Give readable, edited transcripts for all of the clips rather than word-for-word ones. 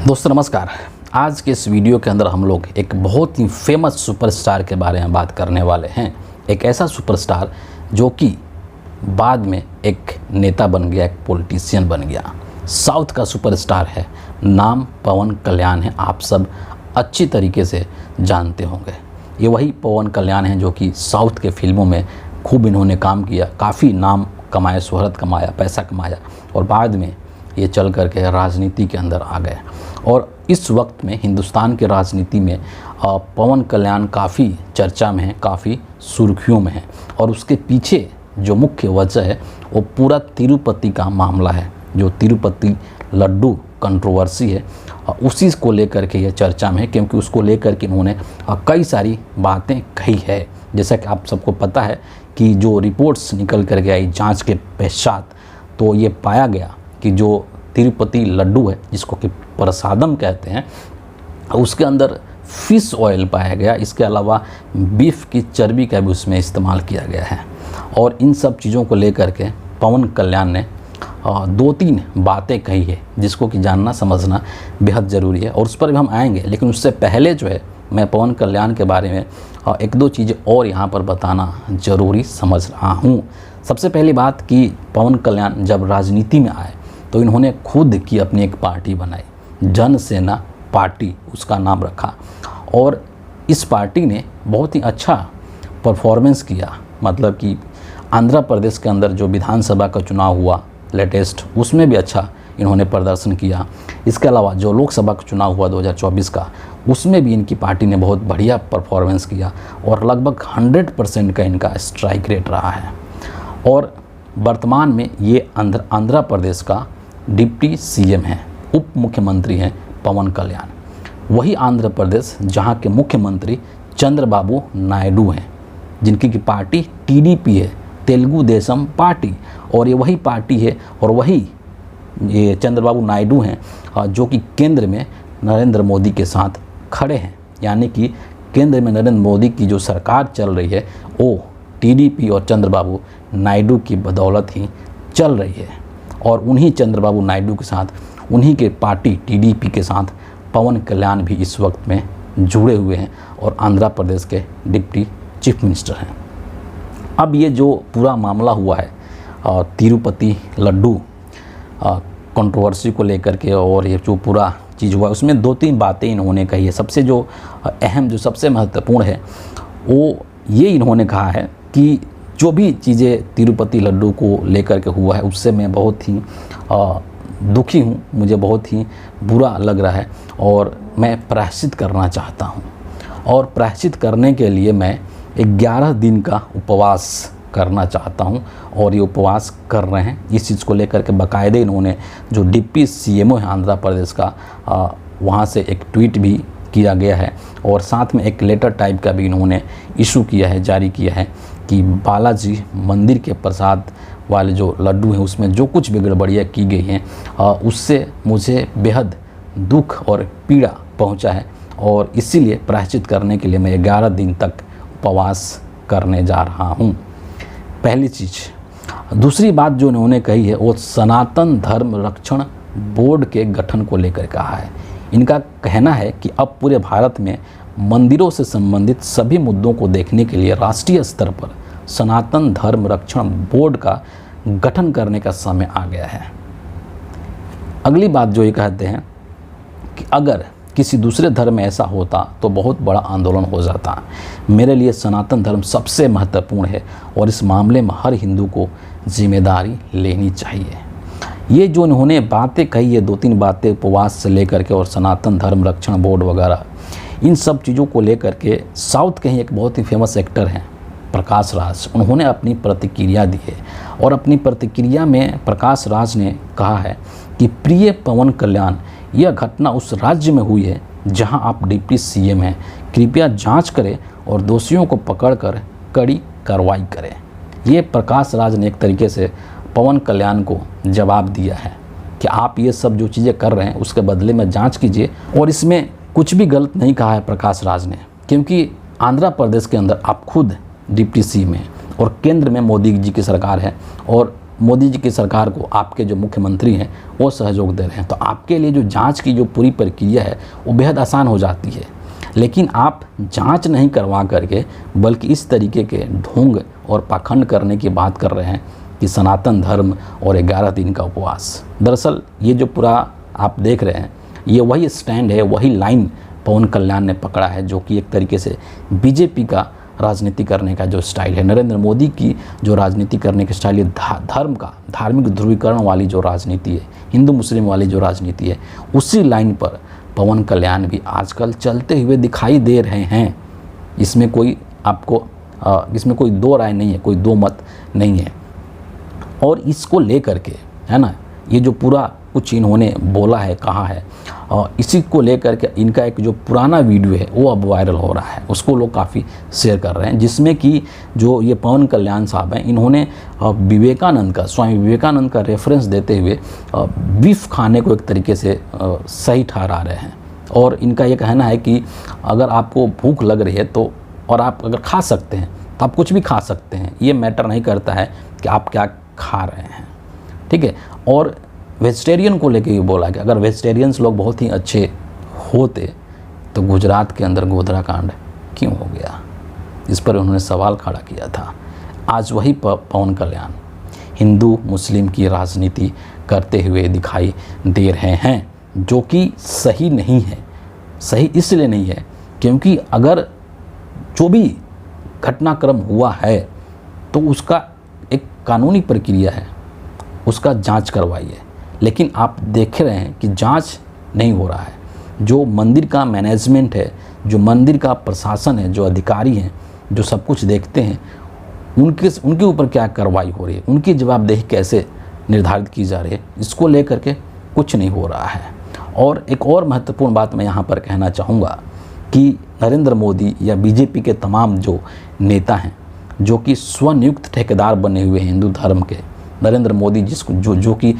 दोस्तों नमस्कार। आज के इस वीडियो के अंदर हम लोग एक बहुत ही फेमस सुपरस्टार के बारे में बात करने वाले हैं। एक ऐसा सुपरस्टार जो कि बाद में एक नेता बन गया, एक पॉलिटिशियन बन गया। साउथ का सुपरस्टार है, नाम पवन कल्याण है। आप सब अच्छी तरीके से जानते होंगे। ये वही पवन कल्याण है जो कि साउथ के फिल्मों में खूब इन्होंने काम किया, काफ़ी नाम कमाया, शोहरत कमाया, पैसा कमाया और बाद में ये चल करके राजनीति के अंदर आ गए। और इस वक्त में हिंदुस्तान के राजनीति में पवन कल्याण काफ़ी चर्चा में है, काफ़ी सुर्खियों में है। और उसके पीछे जो मुख्य वजह है वो पूरा तिरुपति का मामला है। जो तिरुपति लड्डू कंट्रोवर्सी है, उसी को लेकर के ये चर्चा में है, क्योंकि उसको लेकर के इन्होंने कई सारी बातें कही है। जैसा कि आप सबको पता है कि जो रिपोर्ट्स निकल कर के आई जांच के पश्चात, तो ये पाया गया कि जो तिरुपति लड्डू है, जिसको कि प्रसादम कहते हैं, उसके अंदर फिश ऑयल पाया गया। इसके अलावा बीफ की चर्बी का भी उसमें इस्तेमाल किया गया है। और इन सब चीज़ों को लेकर के पवन कल्याण ने दो तीन बातें कही है, जिसको कि जानना समझना बेहद ज़रूरी है और उस पर भी हम आएंगे। लेकिन उससे पहले जो है, मैं पवन कल्याण के बारे में एक दो चीज़ें और यहाँ पर बताना ज़रूरी समझ रहा हूँ। सबसे पहली बात कि पवन कल्याण जब राजनीति में आए तो इन्होंने खुद की अपनी एक पार्टी बनाई, जन सेना पार्टी उसका नाम रखा। और इस पार्टी ने बहुत ही अच्छा परफॉर्मेंस किया। मतलब कि आंध्र प्रदेश के अंदर जो विधानसभा का चुनाव हुआ लेटेस्ट, उसमें भी अच्छा इन्होंने प्रदर्शन किया। इसके अलावा जो लोकसभा का चुनाव हुआ 2024 का, उसमें भी इनकी पार्टी ने बहुत बढ़िया परफॉर्मेंस किया और लगभग 100% का इनका स्ट्राइक रेट रहा है। और वर्तमान में ये आंध्र प्रदेश का डिप्टी सीएम हैं, उप मुख्यमंत्री हैं पवन कल्याण। वही आंध्र प्रदेश जहां के मुख्यमंत्री चंद्रबाबू नायडू हैं, जिनकी की पार्टी टीडीपी है, तेलुगु देशम पार्टी। और ये वही पार्टी है और वही ये चंद्रबाबू नायडू हैं जो कि केंद्र में नरेंद्र मोदी के साथ खड़े हैं। यानी कि केंद्र में नरेंद्र मोदी की जो सरकार चल रही है वो टीडीपी और चंद्रबाबू नायडू की बदौलत ही चल रही है। और उन्हीं चंद्रबाबू नायडू के साथ, उन्हीं के पार्टी टीडीपी के साथ पवन कल्याण भी इस वक्त में जुड़े हुए हैं और आंध्र प्रदेश के डिप्टी चीफ मिनिस्टर हैं। अब ये जो पूरा मामला हुआ है तिरुपति लड्डू कंट्रोवर्सी को लेकर के, और ये जो पूरा चीज़ हुआ, उसमें दो तीन बातें इन्होंने कही है। सबसे जो अहम, जो सबसे महत्वपूर्ण है, वो ये इन्होंने कहा है कि जो भी चीज़ें तिरुपति लड्डू को लेकर के हुआ है, उससे मैं बहुत ही दुखी हूँ, मुझे बहुत ही बुरा लग रहा है और मैं प्रायश्चित करना चाहता हूँ। और प्रायश्चित करने के लिए मैं 11 दिन का उपवास करना चाहता हूँ और ये उपवास कर रहे हैं। इस चीज़ को लेकर के बाकायदे इन्होंने, जो डिप्टी सीएमओ है आंध्र प्रदेश का, वहाँ से एक ट्वीट भी किया गया है और साथ में एक लेटर टाइप का भी इन्होंने इशू किया है, जारी किया है कि बालाजी मंदिर के प्रसाद वाले जो लड्डू हैं उसमें जो कुछ भी गड़बड़ियाँ की गई हैं, उससे मुझे बेहद दुख और पीड़ा पहुंचा है और इसीलिए प्रायश्चित करने के लिए मैं 11 दिन तक उपवास करने जा रहा हूं। पहली चीज़। दूसरी बात जो इन्होंने कही है वो सनातन धर्म रक्षण बोर्ड के गठन को लेकर कहा है। इनका कहना है कि अब पूरे भारत में मंदिरों से संबंधित सभी मुद्दों को देखने के लिए राष्ट्रीय स्तर पर सनातन धर्म रक्षण बोर्ड का गठन करने का समय आ गया है। अगली बात जो ये कहते हैं कि अगर किसी दूसरे धर्म में ऐसा होता तो बहुत बड़ा आंदोलन हो जाता। मेरे लिए सनातन धर्म सबसे महत्वपूर्ण है और इस मामले में हर हिंदू को जिम्मेदारी लेनी चाहिए। ये जो इन्होंने बातें कही है, दो तीन बातें, उपवास से लेकर के और सनातन धर्म रक्षण बोर्ड वगैरह, इन सब चीज़ों को लेकर के साउथ के ही एक बहुत ही फेमस एक्टर हैं प्रकाश राज, उन्होंने अपनी प्रतिक्रिया दी है। और अपनी प्रतिक्रिया में प्रकाश राज ने कहा है कि प्रिय पवन कल्याण, यह घटना उस राज्य में हुई है जहां आप डिप्टी सीएम हैं। कृपया जांच करें और दोषियों को पकड़कर कड़ी कार्रवाई करें। ये प्रकाश राज ने एक तरीके से पवन कल्याण को जवाब दिया है कि आप ये सब जो चीज़ें कर रहे हैं उसके बदले में जांच कीजिए। और इसमें कुछ भी गलत नहीं कहा है प्रकाश राज ने, क्योंकि आंध्र प्रदेश के अंदर आप खुद डिप्टी सीएम हैं और केंद्र में मोदी जी की सरकार है और मोदी जी की सरकार को आपके जो मुख्यमंत्री हैं वो सहयोग दे रहे हैं, तो आपके लिए जो जांच की जो पूरी प्रक्रिया है वो बेहद आसान हो जाती है। लेकिन आप जांच नहीं करवा करके बल्कि इस तरीके के ढोंग और पाखंड करने की बात कर रहे हैं कि सनातन धर्म और 11 दिन का उपवास। दरअसल ये जो पूरा आप देख रहे हैं ये वही स्टैंड है, वही लाइन पवन कल्याण ने पकड़ा है, जो कि एक तरीके से बीजेपी का राजनीति करने का जो स्टाइल है, नरेंद्र मोदी की जो राजनीति करने का स्टाइल है, धर्म का धार्मिक ध्रुवीकरण वाली जो राजनीति है, हिंदू मुस्लिम वाली जो राजनीति है, उसी लाइन पर पवन कल्याण भी आजकल चलते हुए दिखाई दे रहे हैं। इसमें कोई आपको इसमें कोई दो राय नहीं है, कोई दो मत नहीं है। और इसको लेकर के है ना, ये जो पूरा कुछ इन्होंने बोला है, कहा है, और इसी को लेकर के इनका एक जो पुराना वीडियो है वो अब वायरल हो रहा है, उसको लोग काफ़ी शेयर कर रहे हैं, जिसमें कि जो ये पवन कल्याण साहब हैं इन्होंने विवेकानंद का, स्वामी विवेकानंद का रेफरेंस देते हुए बीफ खाने को एक तरीके से सही ठहरा रहे हैं। और इनका ये कहना है कि अगर आपको भूख लग रही है तो, और आप अगर खा सकते हैं तो आप कुछ भी खा सकते हैं, ये मैटर नहीं करता है कि आप क्या खा रहे हैं, ठीक है। और वेजिटेरियन को लेके ये बोला कि अगर वेजिटेरियंस लोग बहुत ही अच्छे होते तो गुजरात के अंदर गोधरा कांड क्यों हो गया, इस पर उन्होंने सवाल खड़ा किया था। आज वही पवन कल्याण हिंदू मुस्लिम की राजनीति करते हुए दिखाई दे रहे हैं, जो कि सही नहीं है। सही इसलिए नहीं है क्योंकि अगर जो भी घटनाक्रम हुआ है तो उसका एक कानूनी प्रक्रिया है, उसका जांच करवाइए। लेकिन आप देख रहे हैं कि जांच नहीं हो रहा है। जो मंदिर का मैनेजमेंट है, जो मंदिर का प्रशासन है, जो अधिकारी हैं, जो सब कुछ देखते हैं, उनके ऊपर क्या कार्रवाई हो रही है, उनकी जवाबदेही कैसे निर्धारित की जा रही है, इसको लेकर के कुछ नहीं हो रहा है। और एक और महत्वपूर्ण बात मैं यहाँ पर कहना चाहूँगा कि नरेंद्र मोदी या बीजेपी के तमाम जो नेता हैं, जो कि स्वनियुक्त ठेकेदार बने हुए हैं हिंदू धर्म के, नरेंद्र मोदी जिसको जो कि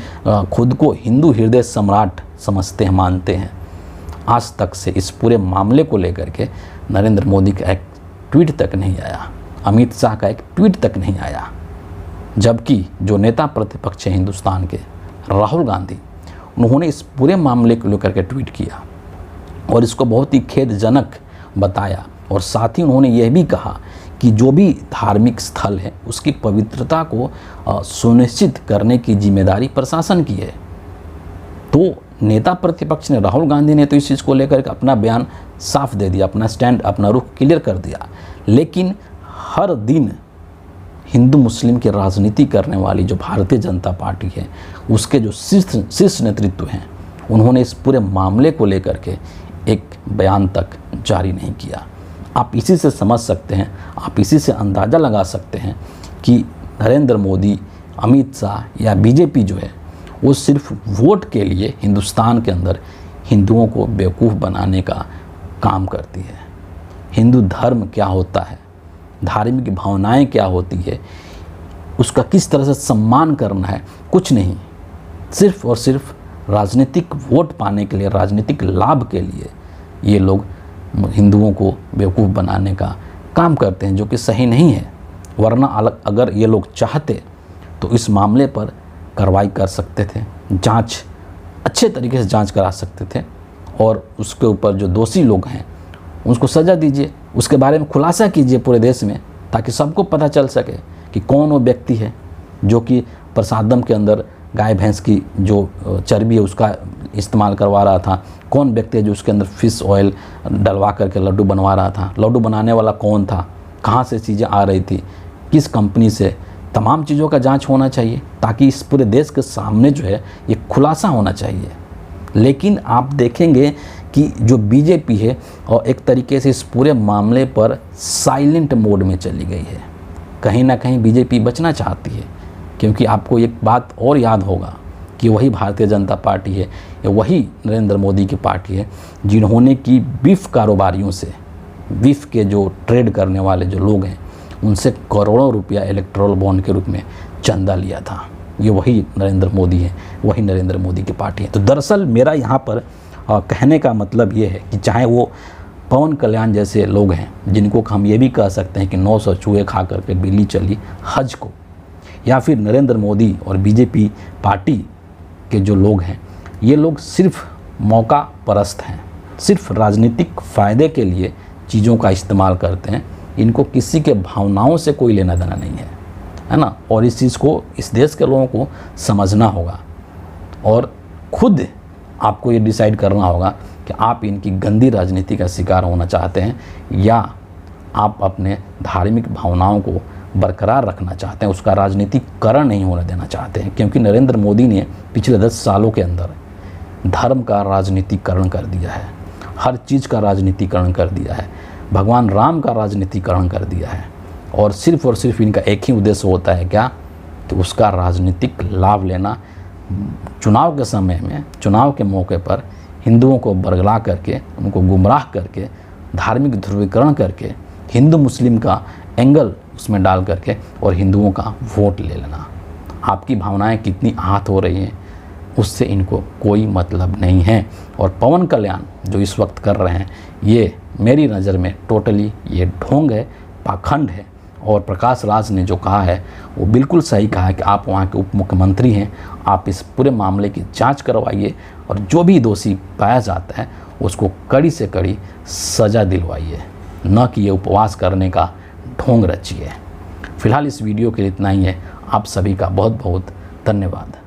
खुद को हिंदू हृदय सम्राट समझते हैं, मानते हैं, आज तक से इस पूरे मामले को लेकर के नरेंद्र मोदी का एक ट्वीट तक नहीं आया, अमित शाह का एक ट्वीट तक नहीं आया। जबकि जो नेता प्रतिपक्ष है हिंदुस्तान के, राहुल गांधी, उन्होंने इस पूरे मामले को लेकर के ट्वीट किया और इसको बहुत ही खेदजनक बताया। और साथ ही उन्होंने यह भी कहा कि जो भी धार्मिक स्थल है उसकी पवित्रता को सुनिश्चित करने की जिम्मेदारी प्रशासन की है। तो नेता प्रतिपक्ष ने, राहुल गांधी ने तो इस चीज़ को लेकर के अपना बयान साफ दे दिया, अपना स्टैंड, अपना रुख क्लियर कर दिया। लेकिन हर दिन हिंदू मुस्लिम की राजनीति करने वाली जो भारतीय जनता पार्टी है, उसके जो शीर्ष नेतृत्व हैं, उन्होंने इस पूरे मामले को लेकर के एक बयान तक जारी नहीं किया। आप इसी से समझ सकते हैं, आप इसी से अंदाज़ा लगा सकते हैं कि नरेंद्र मोदी, अमित शाह या बीजेपी जो है वो सिर्फ वोट के लिए हिंदुस्तान के अंदर हिंदुओं को बेवकूफ़ बनाने का काम करती है। हिंदू धर्म क्या होता है, धार्मिक भावनाएं क्या होती है, उसका किस तरह से सम्मान करना है, कुछ नहीं, सिर्फ और सिर्फ राजनीतिक वोट पाने के लिए, राजनीतिक लाभ के लिए ये लोग हिंदुओं को बेवकूफ़ बनाने का काम करते हैं, जो कि सही नहीं है। वरना अगर ये लोग चाहते तो इस मामले पर कार्रवाई कर सकते थे, जांच अच्छे तरीके से जांच करा सकते थे और उसके ऊपर जो दोषी लोग हैं उसको सज़ा दीजिए, उसके बारे में खुलासा कीजिए पूरे देश में, ताकि सबको पता चल सके कि कौन वो व्यक्ति है जो कि प्रसादम के अंदर गाय भैंस की जो चर्बी है उसका इस्तेमाल करवा रहा था, कौन व्यक्ति है जो उसके अंदर फिश ऑयल डलवा करके लड्डू बनवा रहा था, लड्डू बनाने वाला कौन था, कहाँ से चीज़ें आ रही थी, किस कंपनी से, तमाम चीज़ों का जांच होना चाहिए ताकि इस पूरे देश के सामने जो है ये खुलासा होना चाहिए। लेकिन आप देखेंगे कि जो बीजेपी है और एक तरीके से इस पूरे मामले पर साइलेंट मोड में चली गई है। कहीं ना कहीं बीजेपी बचना चाहती है, क्योंकि आपको एक बात और याद होगा कि वही भारतीय जनता पार्टी है या वही नरेंद्र मोदी की पार्टी है जिन्होंने की बीफ कारोबारियों से, बीफ के जो ट्रेड करने वाले जो लोग हैं उनसे करोड़ों रुपया इलेक्टोरल बॉन्ड के रूप में चंदा लिया था। ये वही नरेंद्र मोदी है, वही नरेंद्र मोदी की पार्टी है। तो दरअसल मेरा यहाँ पर कहने का मतलब ये है कि चाहे वो पवन कल्याण जैसे लोग हैं, जिनको हम ये भी कह सकते हैं कि 900 चूहे खा करके बिल्ली चली हज को, या फिर नरेंद्र मोदी और बीजेपी पार्टी के जो लोग हैं, ये लोग सिर्फ मौका परस्त हैं, सिर्फ राजनीतिक फ़ायदे के लिए चीज़ों का इस्तेमाल करते हैं। इनको किसी के भावनाओं से कोई लेना देना नहीं है ना। और इस चीज़ को इस देश के लोगों को समझना होगा और खुद आपको ये डिसाइड करना होगा कि आप इनकी गंदी राजनीति का शिकार होना चाहते हैं या आप अपने धार्मिक भावनाओं को बरकरार रखना चाहते हैं, उसका राजनीतिकरण नहीं होने देना चाहते हैं। क्योंकि नरेंद्र मोदी ने पिछले 10 सालों के अंदर धर्म का राजनीतिकरण कर दिया है, हर चीज़ का राजनीतिकरण कर दिया है, भगवान राम का राजनीतिकरण कर दिया है। और सिर्फ इनका एक ही उद्देश्य होता है क्या, कि उसका राजनीतिक लाभ लेना। चुनाव के समय में, चुनाव के मौके पर हिंदुओं को बरगला करके, उनको गुमराह करके, धार्मिक ध्रुवीकरण करके, हिंदू मुस्लिम का एंगल उसमें डाल करके और हिंदुओं का वोट ले लेना। आपकी भावनाएं कितनी आहत हो रही हैं उससे इनको कोई मतलब नहीं है। और पवन कल्याण जो इस वक्त कर रहे हैं, ये मेरी नज़र में टोटली ये ढोंग है, पाखंड है। और प्रकाश राज ने जो कहा है वो बिल्कुल सही कहा है कि आप वहाँ के उप मुख्यमंत्री हैं, आप इस पूरे मामले की जांच करवाइए और जो भी दोषी पाया जाता है उसको कड़ी से कड़ी सज़ा दिलवाइए, न कि ये उपवास करने का ढोंग रचिए। फिलहाल इस वीडियो के लिए इतना ही है। आप सभी का बहुत बहुत धन्यवाद।